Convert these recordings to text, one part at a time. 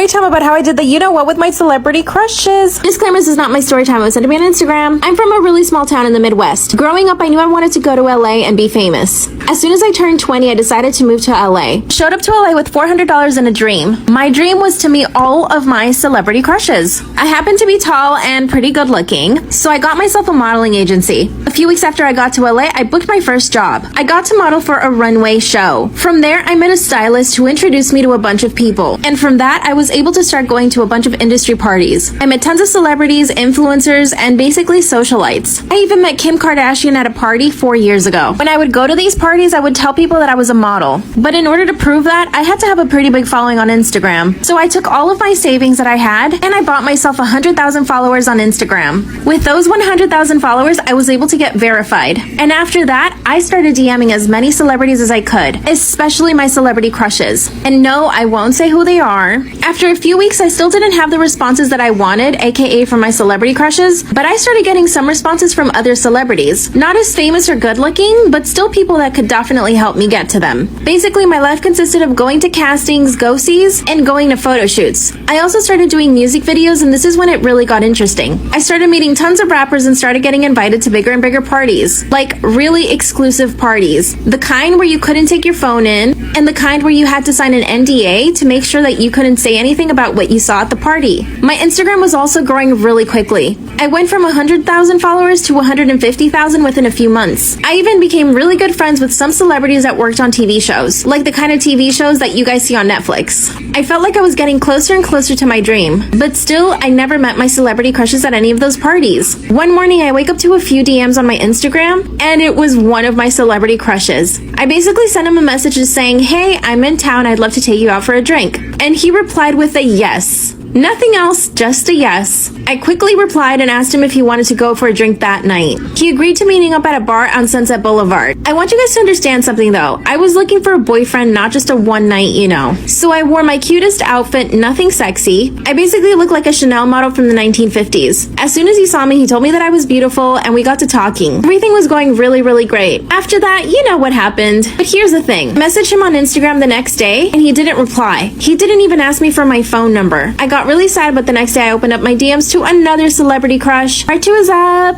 story time about how I did the you know what with my celebrity crushes. Disclaimer, this is not my story time. It was sent to me on Instagram. I'm from a really small town in the Midwest. Growing up, I knew I wanted to go to LA and be famous. As soon as I turned 20, I decided to move to LA. Showed up to LA with $400 and a dream. My dream was to meet all of my celebrity crushes. I happened to be tall and pretty good looking, so I got myself a modeling agency. A few weeks after I got to LA, I booked my first job. I got to model for a runway show. From there, I met a stylist who introduced me to a bunch of people. And from that, I was able to start going to a bunch of industry parties. I met tons of celebrities, influencers, and basically socialites. I even met Kim Kardashian at a party 4 years ago. When I would go to these parties, I would tell people that I was a model. But in order to prove that, I had to have a pretty big following on Instagram. So I took all of my savings that I had and I bought myself 100,000 followers on Instagram. With those 100,000 followers, I was able to get verified. And after that, I started DMing as many celebrities as I could, especially my celebrity crushes. And no, I won't say who they are. After a few weeks, I still didn't have the responses that I wanted, aka from my celebrity crushes, but I started getting some responses from other celebrities. Not as famous or good looking, but still people that could definitely help me get to them. Basically, my life consisted of going to castings, go-sees, and going to photo shoots. I also started doing music videos, and this is when it really got interesting. I started meeting tons of rappers and started getting invited to bigger and bigger parties, like really exclusive parties. The kind where you couldn't take your phone in, and the kind where you had to sign an NDA to make sure that you couldn't say anything about what you saw at the party. My Instagram was also growing really quickly. I went from 100,000 followers to 150,000 within a few months. I even became really good friends with some celebrities that worked on TV shows, like the kind of TV shows that you guys see on Netflix. I felt like I was getting closer and closer to my dream, but still, I never met my celebrity crushes at any of those parties. One morning, I wake up to a few DMs on my Instagram, and it was one of my celebrity crushes. I basically sent him a message just saying, "Hey, I'm in town, I'd love to take you out for a drink." And he replied with a yes. Nothing else, just a yes. I quickly replied and asked him if he wanted to go for a drink that night. He agreed to meeting up at a bar on Sunset Boulevard. I want you guys to understand something though. I was looking for a boyfriend, not just a one night, you know. So I wore my cutest outfit, nothing sexy. I basically looked like a Chanel model from the 1950s. As soon as he saw me, he told me that I was beautiful and we got to talking. Everything was going really, really great. After that, you know what happened. But here's the thing. I messaged him on Instagram the next day and he didn't reply. He didn't even ask me for my phone number. I got really sad, but the next day I opened up my DMs to another celebrity crush. Part 2 is up.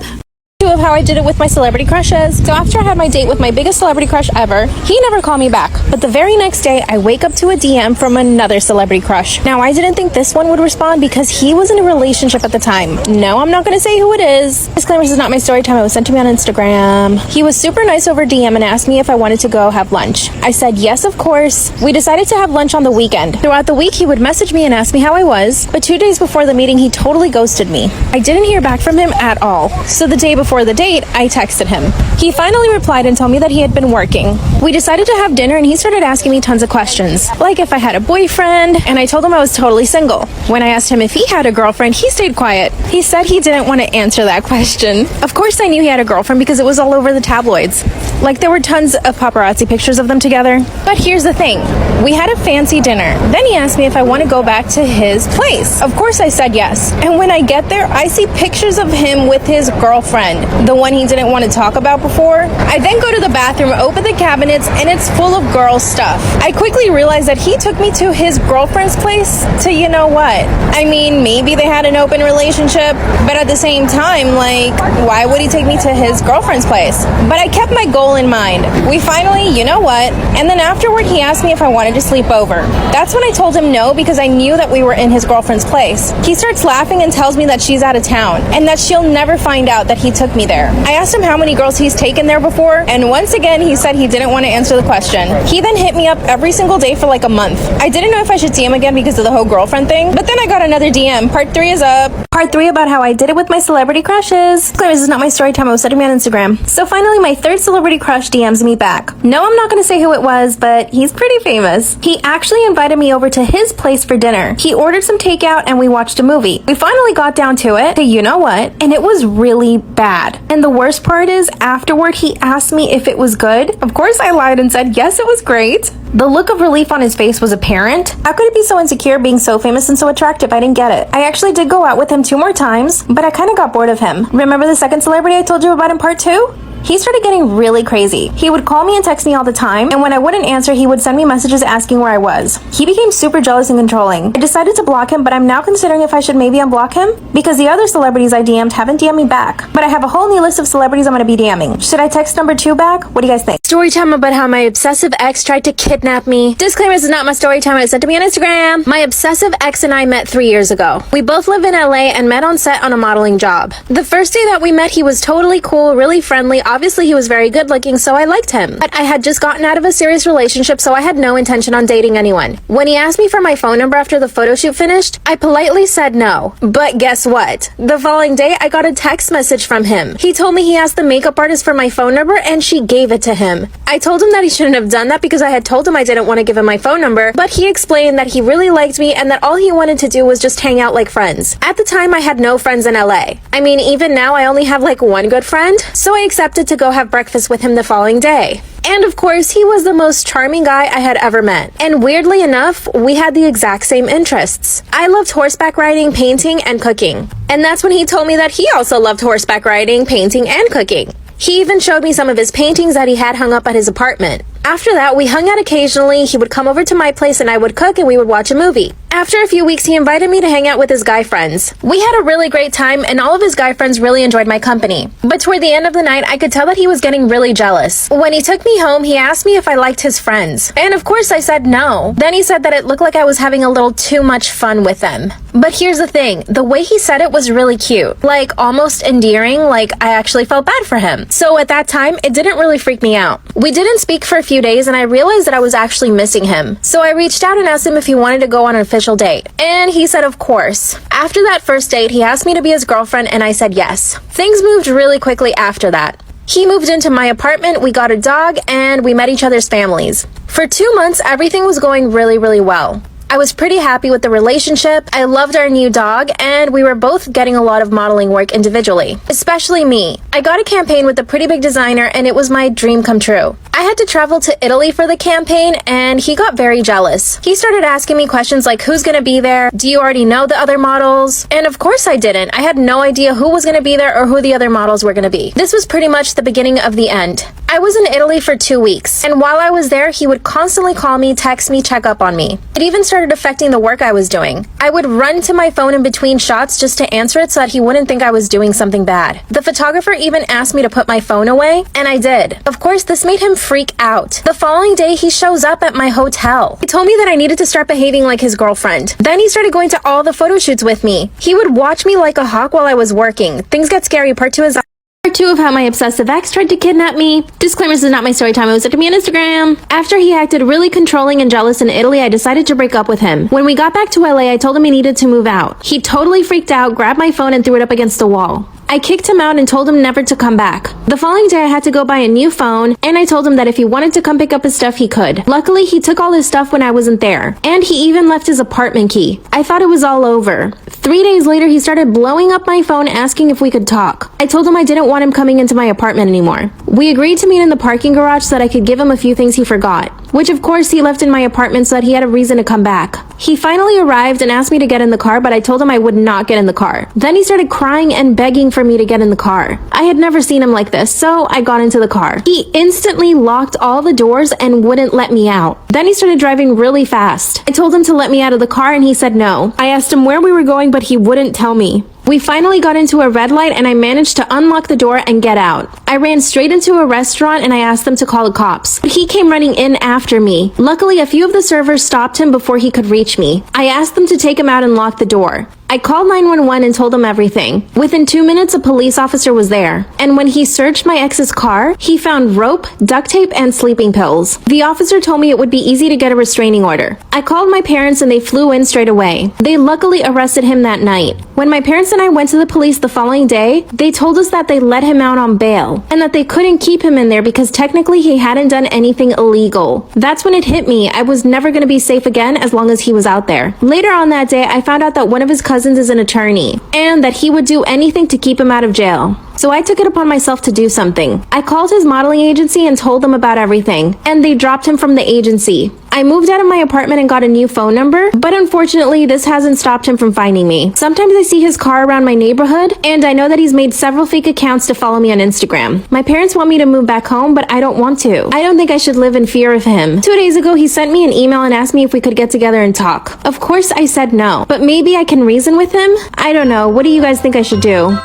Of how I did it with my celebrity crushes. So after I had my date with my biggest celebrity crush ever, he never called me back. But the very next day, I wake up to a DM from another celebrity crush. Now, I didn't think this one would respond because he was in a relationship at the time. No, I'm not going to say who it is. Disclaimer, this is not my story time. It was sent to me on Instagram. He was super nice over DM and asked me if I wanted to go have lunch. I said yes, of course. We decided to have lunch on the weekend. Throughout the week, he would message me and ask me how I was, but 2 days before the meeting, he totally ghosted me. I didn't hear back from him at all. So the day before the date, I texted him. He finally replied and told me that he had been working. We decided to have dinner and he started asking me tons of questions, like if I had a boyfriend, and I told him I was totally single. When I asked him if he had a girlfriend, he stayed quiet. He said he didn't want to answer that question. Of course I knew he had a girlfriend because it was all over the tabloids. Like there were tons of paparazzi pictures of them together. But here's the thing. We had a fancy dinner. Then he asked me if I want to go back to his place. Of course I said yes. And when I get there, I see pictures of him with his girlfriend, the one he didn't want to talk about before. I then go to the bathroom, open the cabinets, and it's full of girl stuff. I quickly realized that he took me to his girlfriend's place to, you know what? I mean, maybe they had an open relationship, but at the same time, like, why would he take me to his girlfriend's place? But I kept my goal in mind. We finally, you know what? And then afterward, he asked me if I wanted to sleep over. That's when I told him no because I knew that we were in his girlfriend's place. He starts laughing and tells me that she's out of town and that she'll never find out that he took me there. I asked him how many girls he's taken there before, and once again, he said he didn't want to answer the question. He then hit me up every single day for like a month. I didn't know if I should DM again because of the whole girlfriend thing, but then I got another DM. Part 3 is up. Part 3 about how I did it with my celebrity crushes. This is not my story time. I was sending me on Instagram. So finally, my third celebrity crush DMs me back. No, I'm not going to say who it was, but he's pretty famous. He actually invited me over to his place for dinner. He ordered some takeout and we watched a movie. We finally got down to it, you know what, and it was really bad. And the worst part is, afterward, he asked me if it was good. Of course, I lied and said, yes, it was great. The look of relief on his face was apparent. How could it be so insecure being so famous and so attractive? I didn't get it. I actually did go out with him 2 more times, but I kind of got bored of him. Remember the second celebrity I told you about in part 2? he started getting really crazy. He would call me and text me all the time, and when I wouldn't answer, he would send me messages asking where I was. He became super jealous and controlling. I decided to block him, but I'm now considering if I should maybe unblock him, because the other celebrities I DM'd haven't DM'd me back. But I have a whole new list of celebrities I'm gonna be DMing. Should I text number 2 back? What do you guys think? Story time about how my obsessive ex tried to kidnap me. Disclaimer, this is not my story time. It was sent to me on Instagram. My obsessive ex and I met 3 years ago. We both live in LA and met on set on a modeling job. The first day that we met, he was totally cool, really friendly. Obviously, he was very good looking, so I liked him. But I had just gotten out of a serious relationship, so I had no intention on dating anyone. When he asked me for my phone number after the photo shoot finished, I politely said no. But guess what? The following day, I got a text message from him. He told me he asked the makeup artist for my phone number and she gave it to him. I told him that he shouldn't have done that because I had told him I didn't want to give him my phone number, but he explained that he really liked me and that all he wanted to do was just hang out like friends. At the time, I had no friends in LA. I mean, even now, I only have like one good friend, so I accepted to go have breakfast with him the following day. And of course, he was the most charming guy I had ever met. And weirdly enough, we had the exact same interests. I loved horseback riding, painting, and cooking. And that's when he told me that he also loved horseback riding, painting, and cooking. He even showed me some of his paintings that he had hung up at his apartment. After that, we hung out occasionally. He would come over to my place and I would cook and we would watch a movie. After a few weeks, he invited me to hang out with his guy friends. We had a really great time and all of his guy friends really enjoyed my company. But toward the end of the night, I could tell that he was getting really jealous. When he took me home, he asked me if I liked his friends. And of course, I said no. Then he said that it looked like I was having a little too much fun with them. But here's the thing, the way he said it was really cute. Like almost endearing, like I actually felt bad for him. So at that time, it didn't really freak me out. We didn't speak for a few days and I realized that I was actually missing him. So I reached out and asked him if he wanted to go on an official date. And he said of course. After that first date, he asked me to be his girlfriend and I said yes. Things moved really quickly after that. He moved into my apartment, we got a dog, and we met each other's families. For 2 months, everything was going really, really well. I was pretty happy with the relationship, I loved our new dog, and we were both getting a lot of modeling work individually. Especially me. I got a campaign with a pretty big designer and it was my dream come true. I had to travel to Italy for the campaign and he got very jealous. He started asking me questions like who's gonna be there, do you already know the other models? And of course I didn't. I had no idea who was gonna be there or who the other models were gonna be. This was pretty much the beginning of the end. I was in Italy for 2 weeks, and while I was there, he would constantly call me, text me, check up on me. It even started affecting the work I was doing. I would run to my phone in between shots just to answer it so that he wouldn't think I was doing something bad. The photographer even asked me to put my phone away, and I did. Of course, this made him freak out. The following day, he shows up at my hotel. He told me that I needed to start behaving like his girlfriend. Then he started going to all the photo shoots with me. He would watch me like a hawk while I was working. Things Get Scary Part 2 is Part 2 of how my obsessive ex tried to kidnap me. Disclaimer, this is not my story time. It was sent to me on Instagram. After he acted really controlling and jealous in Italy, I decided to break up with him. When we got back to LA, I told him he needed to move out. He totally freaked out, grabbed my phone and threw it up against the wall. I kicked him out and told him never to come back. The following day, I had to go buy a new phone, and I told him that if he wanted to come pick up his stuff, he could. Luckily, he took all his stuff when I wasn't there, and he even left his apartment key. I thought it was all over. 3 days later, he started blowing up my phone asking if we could talk. I told him I didn't want him coming into my apartment anymore. We agreed to meet in the parking garage so that I could give him a few things he forgot, which of course he left in my apartment so that he had a reason to come back. He finally arrived and asked me to get in the car, but I told him I would not get in the car. Then he started crying and begging for me to get in the car. I had never seen him like this, so I got into the car. He instantly locked all the doors and wouldn't let me out. Then he started driving really fast. I told him to let me out of the car and he said no. I asked him where we were going, but he wouldn't tell me. We finally got into a red light and I managed to unlock the door and get out. I ran straight into a restaurant and I asked them to call the cops. But he came running in after me. Luckily, a few of the servers stopped him before he could reach me. I asked them to take him out and lock the door. I called 911 and told them everything. Within 2 minutes, a police officer was there. And when he searched my ex's car, he found rope, duct tape, and sleeping pills. The officer told me it would be easy to get a restraining order. I called my parents and they flew in straight away. They luckily arrested him that night. When my parents and I went to the police the following day, they told us that they let him out on bail and that they couldn't keep him in there because technically he hadn't done anything illegal. That's when it hit me. I was never going to be safe again as long as he was out there. Later on that day, I found out that one of his cousins is an attorney and that he would do anything to keep him out of jail. So I took it upon myself to do something. I called his modeling agency and told them about everything, and they dropped him from the agency. I moved out of my apartment and got a new phone number, but unfortunately, this hasn't stopped him from finding me. Sometimes I see his car around my neighborhood, and I know that he's made several fake accounts to follow me on Instagram. My parents want me to move back home, but I don't want to. I don't think I should live in fear of him. 2 days ago, he sent me an email and asked me if we could get together and talk. Of course, I said no, but maybe I can reason with him? I don't know. What do you guys think I should do?